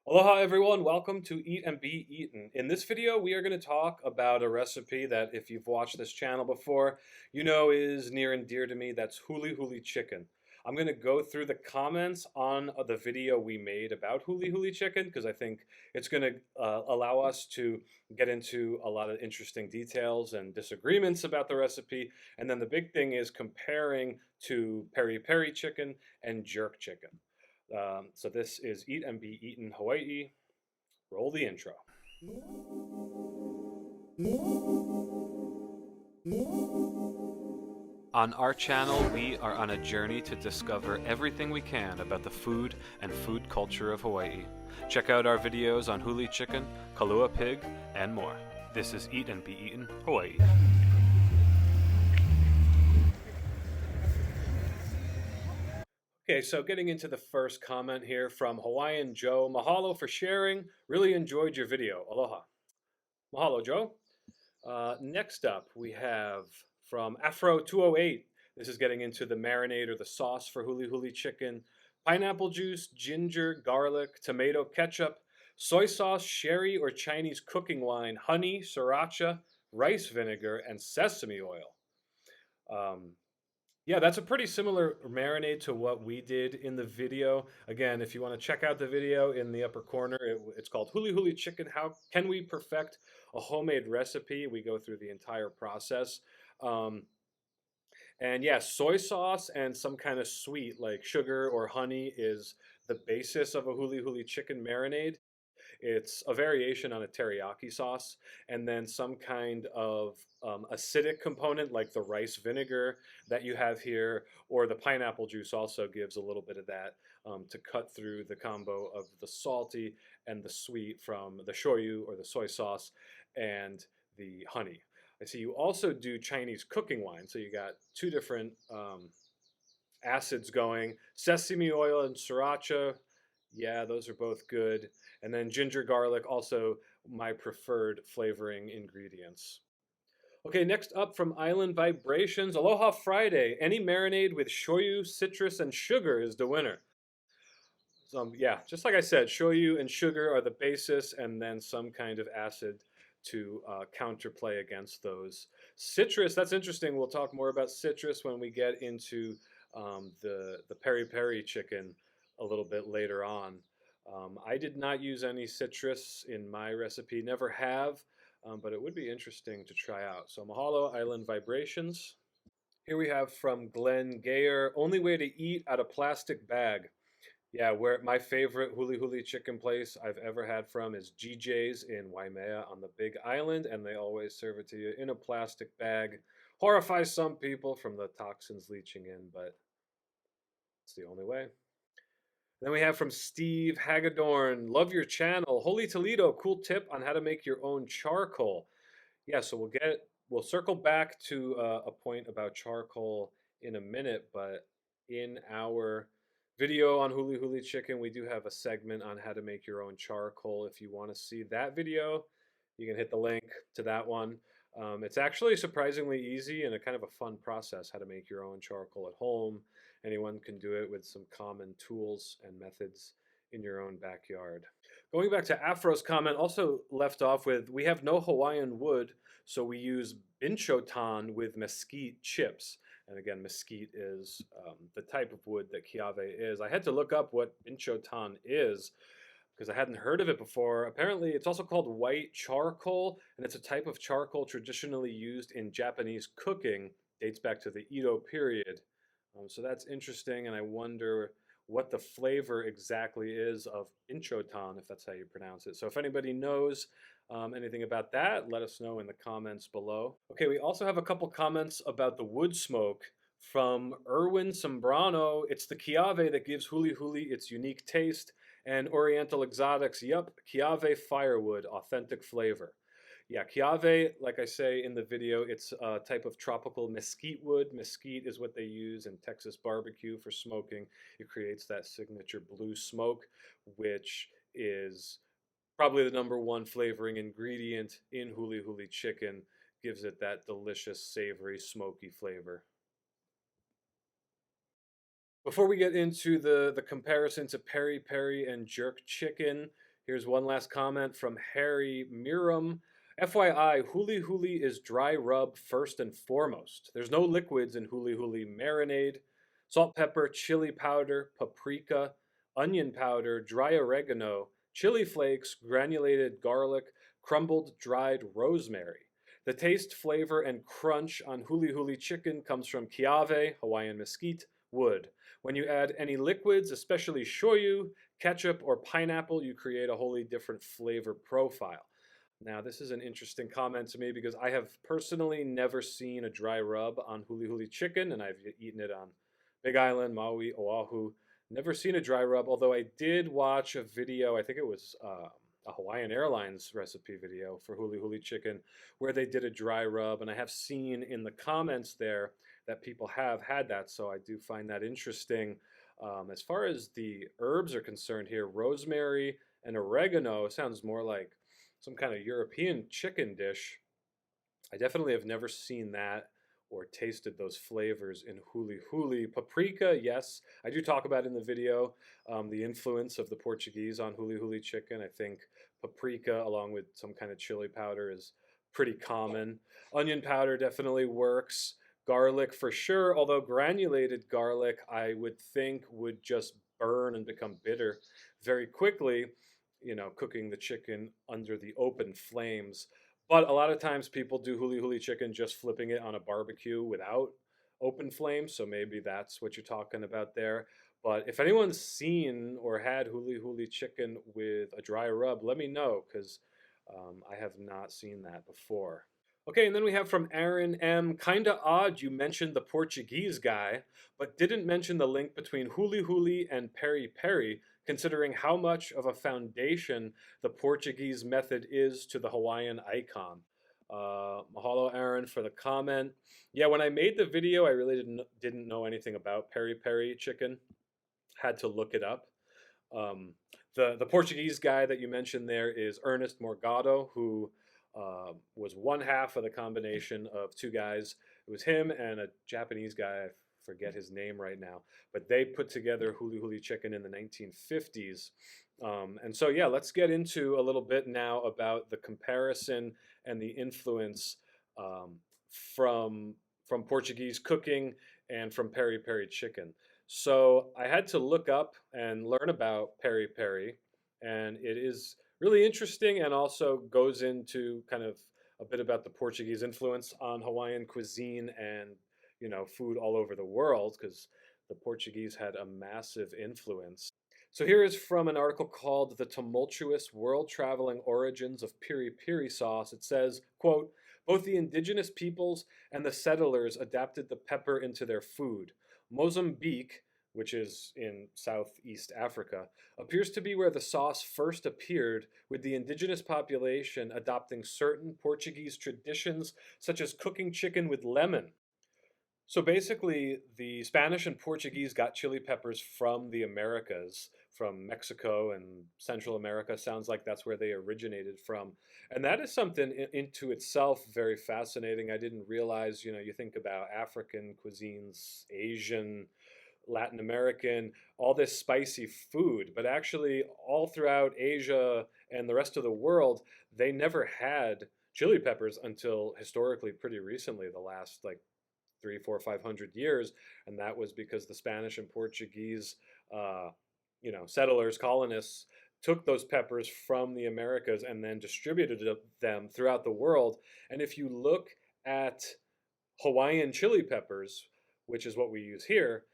Aloha everyone, welcome to Eat and Be Eaten. In this video, we are going to talk about a recipe that if you've watched this channel before, you know is near and dear to me. That's huli huli chicken. I'm going to go through the comments on the video we made about huli huli chicken because I think it's going to allow us to get into a lot of interesting details and disagreements about the recipe. And then the big thing is comparing to peri peri chicken and jerk chicken. So this is Eat and Be Eaten Hawaii. Roll the intro. On our channel, we are on a journey to discover everything we can about the food and food culture of Hawaii. Check out our videos on huli chicken, kalua pig, and more. This is Eat and Be Eaten Hawaii. Okay, so getting into the first comment here from Hawaiian Joe. Mahalo for sharing. Really enjoyed your video. Aloha. Mahalo, Joe. Next up, we have from Afro208. This is getting into the marinade or the sauce for huli huli chicken. Pineapple juice, ginger, garlic, tomato ketchup, soy sauce, sherry or Chinese cooking wine, honey, sriracha, rice vinegar, and sesame oil. Yeah, that's a pretty similar marinade to what we did in the video. Again, if you want to check out the video in the upper corner, it's called Huli Huli Chicken. How can we perfect a homemade recipe? We go through the entire process. Um, and yeah, soy sauce and some kind of sweet like sugar or honey is the basis of a Huli Huli Chicken marinade. It's a variation on a teriyaki sauce, and then some kind of acidic component like the rice vinegar that you have here, or the pineapple juice also gives a little bit of that to cut through the combo of the salty and the sweet from the shoyu or the soy sauce and the honey. I see you also do Chinese cooking wine, so you got two different acids going, sesame oil and sriracha. Yeah, those are both good. And then ginger garlic, also my preferred flavoring ingredients. Okay, next up from Island Vibrations, Aloha Friday. Any marinade with shoyu, citrus, and sugar is the winner. So, yeah, just like I said, shoyu and sugar are the basis, and then some kind of acid to counterplay against those. Citrus, that's interesting. We'll talk more about citrus when we get into the peri peri chicken a little bit later on. I did not use any citrus in my recipe, never have, but it would be interesting to try out. So mahalo, Island Vibrations. Here we have from Glenn Gayer, only way to eat out of plastic bag. Yeah, where my favorite huli huli chicken place I've ever had from is GJ's in Waimea on the Big Island, and they always serve it to you in a plastic bag. Horrifies some people from the toxins leaching in, but it's the only way. Then we have from Steve Hagedorn, love your channel. Holy Toledo, cool tip on how to make your own charcoal. Yeah, so we'll circle back to a point about charcoal in a minute, but in our video on huli huli chicken, we do have a segment on how to make your own charcoal. If you want to see that video, you can hit the link to that one. It's actually surprisingly easy and a kind of a fun process how to make your own charcoal at home. Anyone can do it with some common tools and methods in your own backyard. Going back to Afro's comment, also left off with, we have no Hawaiian wood, so we use binchotan with mesquite chips. And again, mesquite is the type of wood that kiave is. I had to look up what binchotan is because I hadn't heard of it before. Apparently, it's also called white charcoal, and it's a type of charcoal traditionally used in Japanese cooking, dates back to the Edo period. So that's interesting, and I wonder what the flavor exactly is of binchotan, if that's how you pronounce it. So if anybody knows anything about that, let us know in the comments below. Okay, we also have a couple comments about the wood smoke from Erwin Sombrano. It's the kiave that gives huli huli its unique taste, and Oriental Exotics, yup, kiave firewood, authentic flavor. Yeah, kiave, like I say in the video, it's a type of tropical mesquite wood. Mesquite is what they use in Texas barbecue for smoking. It creates that signature blue smoke, which is probably the #1 flavoring ingredient in huli huli chicken. Gives it that delicious, savory, smoky flavor. Before we get into the comparison to peri peri and jerk chicken, Here's one last comment from Harry Miram. FYI, huli huli is dry rub first and foremost. There's no liquids in huli huli marinade. Salt, pepper, chili powder, paprika, onion powder, dry oregano, chili flakes, granulated garlic, crumbled dried rosemary. The taste, flavor, and crunch on huli huli chicken comes from kiave, Hawaiian mesquite, wood. When you add any liquids, especially shoyu, ketchup, or pineapple, you create a wholly different flavor profile. Now, this is an interesting comment to me because I have personally never seen a dry rub on huli huli chicken, and I've eaten it on Big Island, Maui, Oahu. Never seen a dry rub, although I did watch a video, I think it was a Hawaiian Airlines recipe video for huli huli chicken, where they did a dry rub, and I have seen in the comments there that people have had that, so I do find that interesting. As far as the herbs are concerned here, rosemary and oregano sounds more like some kind of European chicken dish. I definitely have never seen that or tasted those flavors in huli huli. Paprika, yes, I do talk about in the video the influence of the Portuguese on huli huli chicken. I think paprika, along with some kind of chili powder, is pretty common. Onion powder definitely works. Garlic for sure, although granulated garlic I would think would just burn and become bitter very quickly, cooking the chicken under the open flames. But a lot of times people do huli huli chicken just flipping it on a barbecue without open flames, so maybe that's what you're talking about there. But if anyone's seen or had huli huli chicken with a dry rub, let me know because I have not seen that before. Okay, and then we have from Aaron M. Kinda odd you mentioned the Portuguese guy, but didn't mention the link between huli huli and peri peri, considering how much of a foundation the Portuguese method is to the Hawaiian icon. Mahalo, Aaron, for the comment. Yeah, when I made the video, I really didn't know anything about peri peri chicken. Had to look it up. Um, the Portuguese guy that you mentioned there is Ernest Morgado, who was one half of the combination of two guys. It was him and a Japanese guy. I forget his name right now, but they put together huli huli chicken in the 1950s. And so, yeah, let's get into a little bit now about the comparison and the influence um, from from Portuguese cooking and from peri peri chicken. So I had to look up and learn about peri peri, and it is really interesting and also goes into kind of a bit about the Portuguese influence on Hawaiian cuisine and food all over the world because the Portuguese had a massive influence. So here is from an article called The Tumultuous World Traveling Origins of Piri Piri Sauce. It says, quote, both the indigenous peoples and the settlers adapted the pepper into their food. Mozambique, which is in Southeast Africa, appears to be where the sauce first appeared, with the indigenous population adopting certain Portuguese traditions, such as cooking chicken with lemon. So basically, the Spanish and Portuguese got chili peppers from the Americas, from Mexico and Central America. Sounds like that's where they originated from. And that is something into itself very fascinating. I didn't realize, you think about African cuisines, Asian, Latin American, all this spicy food, but actually, all throughout Asia and the rest of the world, they never had chili peppers until historically pretty recently, the last like 3, 4, 500 years, and that was because the Spanish and Portuguese, settlers, colonists took those peppers from the Americas and then distributed them throughout the world. And if you look at Hawaiian chili peppers, which is what we use here,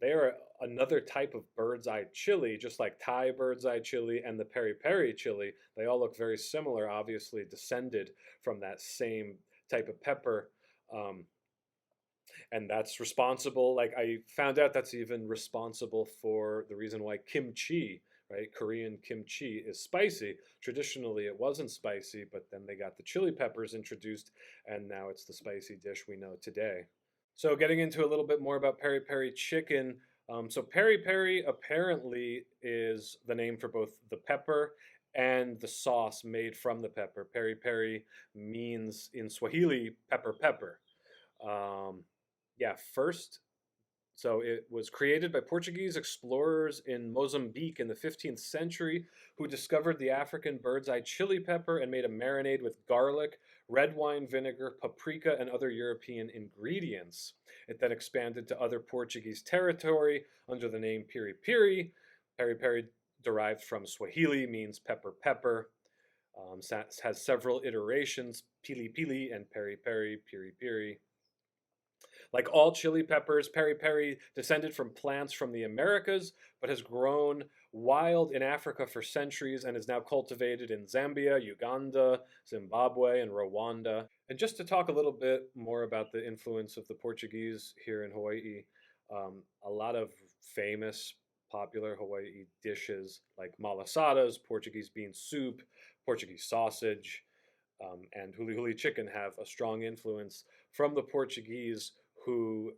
they are another type of bird's eye chili, just like Thai bird's eye chili and the peri peri chili. They all look very similar, obviously descended from that same type of pepper. And that's responsible. Like I found out that's even responsible for the reason why kimchi, right? Korean kimchi is spicy. Traditionally, it wasn't spicy, but then they got the chili peppers introduced, and now it's the spicy dish we know today. So, getting into a little bit more about peri peri chicken. So, peri peri apparently is the name for both the pepper and the sauce made from the pepper. Peri peri means in Swahili pepper pepper. Um, yeah, first So it was created by Portuguese explorers in Mozambique in the 15th century who discovered the African bird's eye chili pepper and made a marinade with garlic, red wine vinegar, paprika, and other European ingredients. It then expanded to other Portuguese territory under the name peri peri. Peri peri, derived from Swahili, means pepper pepper. Has several iterations: pili pili and peri peri, piri piri. Like all chili peppers, peri peri descended from plants from the Americas, but has grown wild in Africa for centuries and is now cultivated in Zambia, Uganda, Zimbabwe, and Rwanda. And just to talk a little bit more about the influence of the Portuguese here in Hawaii, a lot of famous, popular Hawaii dishes like malasadas, Portuguese bean soup, Portuguese sausage, and huli huli chicken have a strong influence from the Portuguese who,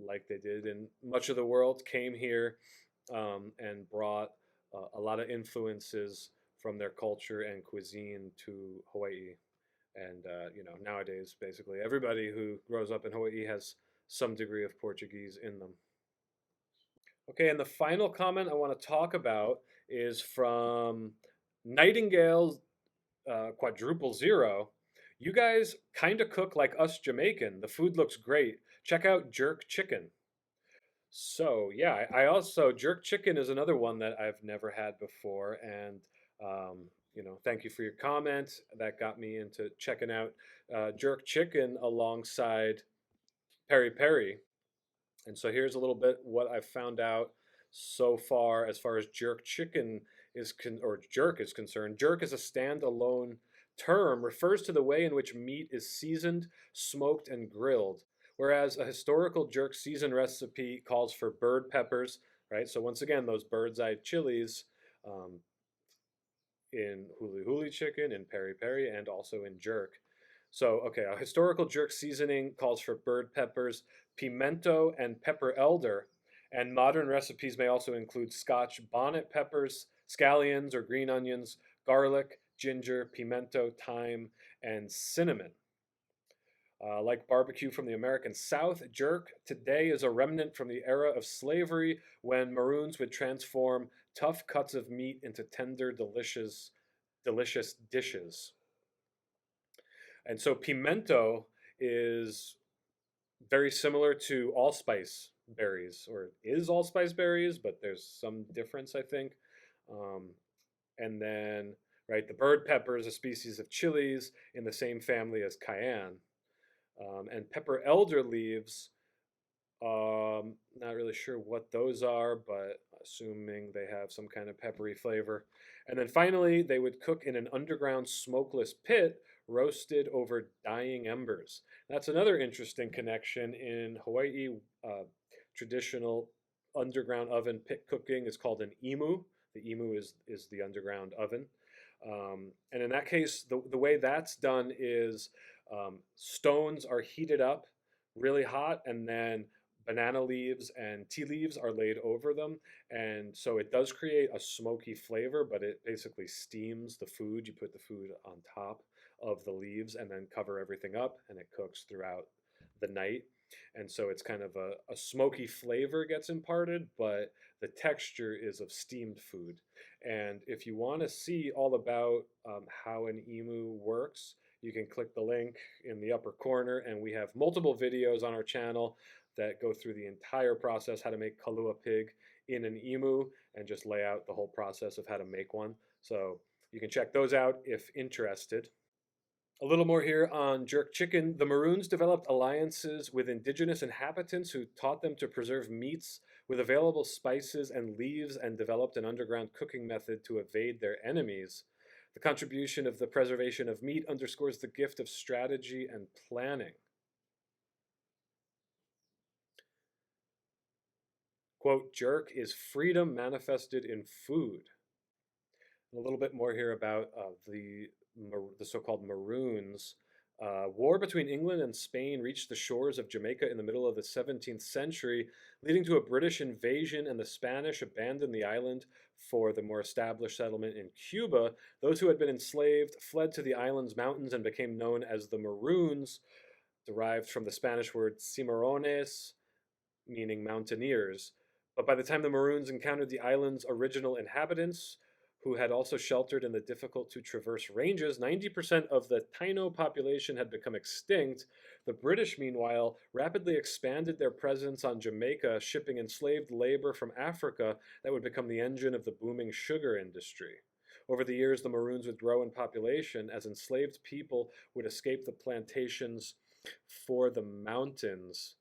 like they did in much of the world, came here and brought a lot of influences from their culture and cuisine to Hawaii. And, nowadays, basically, everybody who grows up in Hawaii has some degree of Portuguese in them. Okay, and the final comment I want to talk about is from Nightingale's Quadruple Zero. You guys kind of cook like us Jamaican. The food looks great. Check out jerk chicken. So yeah, I also jerk chicken is another one that I've never had before, and thank you for your comment. That got me into checking out jerk chicken alongside peri peri. And so here's a little bit what I've found out so far as jerk chicken or jerk is concerned. Jerk is a standalone term, refers to the way in which meat is seasoned, smoked, and grilled, whereas a historical jerk season recipe calls for bird peppers, right? So once again, those bird's eye chilies um, in huli huli chicken, in peri peri, and also in jerk. So, okay, a historical jerk seasoning calls for bird peppers, pimento, and pepper elder. And modern recipes may also include Scotch bonnet peppers, scallions or green onions, garlic, ginger, pimento, thyme, and cinnamon. Like barbecue from the American South, jerk today is a remnant from the era of slavery when Maroons would transform tough cuts of meat into tender, delicious dishes. And so pimento is very similar to allspice berries, or is allspice berries, but there's some difference, I think. Um, and then, right, the bird pepper is a species of chilies in the same family as cayenne. And pepper elder leaves, not really sure what those are, but assuming they have some kind of peppery flavor. And then finally, they would cook in an underground smokeless pit roasted over dying embers. That's another interesting connection in Hawaii. Traditional underground oven pit cooking is called an imu. The imu is the underground oven. And in that case, the way that's done is stones are heated up really hot, and then banana leaves and tea leaves are laid over them. And so it does create a smoky flavor, but it basically steams the food. You put the food on top of the leaves and then cover everything up, and it cooks throughout the night. And so it's kind of a smoky flavor gets imparted, but the texture is of steamed food. And if you want to see all about how an emu works, you can click the link in the upper corner, and we have multiple videos on our channel that go through the entire process, how to make kalua pig in an emu, and just lay out the whole process of how to make one. So you can check those out if interested. A little more here on jerk chicken. The Maroons developed alliances with indigenous inhabitants who taught them to preserve meats with available spices and leaves and developed an underground cooking method to evade their enemies. The contribution of the preservation of meat underscores the gift of strategy and planning. Quote, jerk is freedom manifested in food. A little bit more here about the so-called Maroons. War between England and Spain reached the shores of Jamaica in the middle of the 17th century, leading to a British invasion, and the Spanish abandoned the island for the more established settlement in Cuba. Those who had been enslaved fled to the island's mountains and became known as the Maroons, derived from the Spanish word cimarrones, meaning mountaineers. But by the time the Maroons encountered the island's original inhabitants, who had also sheltered in the difficult to traverse ranges, 90% of the Taino population had become extinct. The British, meanwhile, rapidly expanded their presence on Jamaica, shipping enslaved labor from Africa that would become the engine of the booming sugar industry. Over the years, the Maroons would grow in population as enslaved people would escape the plantations for the mountains.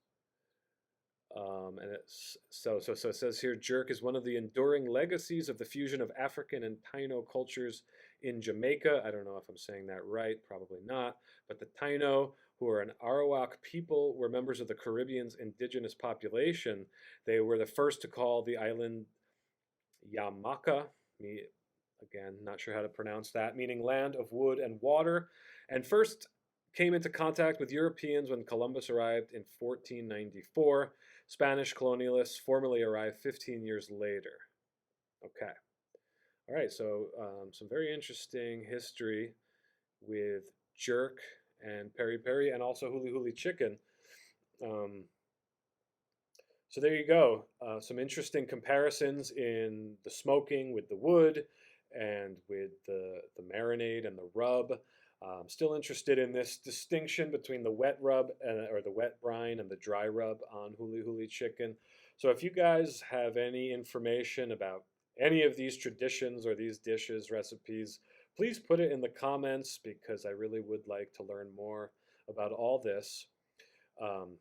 So it says here, jerk is one of the enduring legacies of the fusion of African and Taino cultures in Jamaica. I don't know if I'm saying that right, probably not. But the Taino, who are an Arawak people, were members of the Caribbean's indigenous population. They were the first to call the island Yamaka. Me, again, not sure how to pronounce that, meaning land of wood and water, and first came into contact with Europeans when Columbus arrived in 1494. Spanish colonialists formally arrived 15 years later. Okay. All right, so some very interesting history with jerk and peri peri and also huli huli chicken. Um, so there you go. Some interesting comparisons in the smoking with the wood and with the marinade and the rub. Still interested in this distinction between the wet rub or the wet brine and the dry rub on huli huli chicken. So if you guys have any information about any of these traditions or these dishes, recipes, please put it in the comments because I really would like to learn more about all this. Um,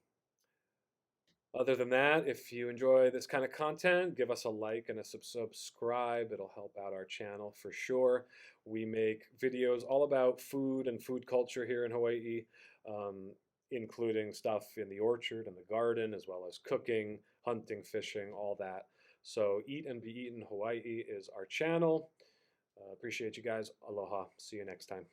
Other than that, if you enjoy this kind of content, give us a like and a subscribe. It'll help out our channel for sure. We make videos all about food and food culture here in Hawaii, um, including stuff in the orchard and the garden, as well as cooking, hunting, fishing, all that. So, Eat and Be Eaten Hawaii is our channel. Appreciate you guys. Aloha. See you next time.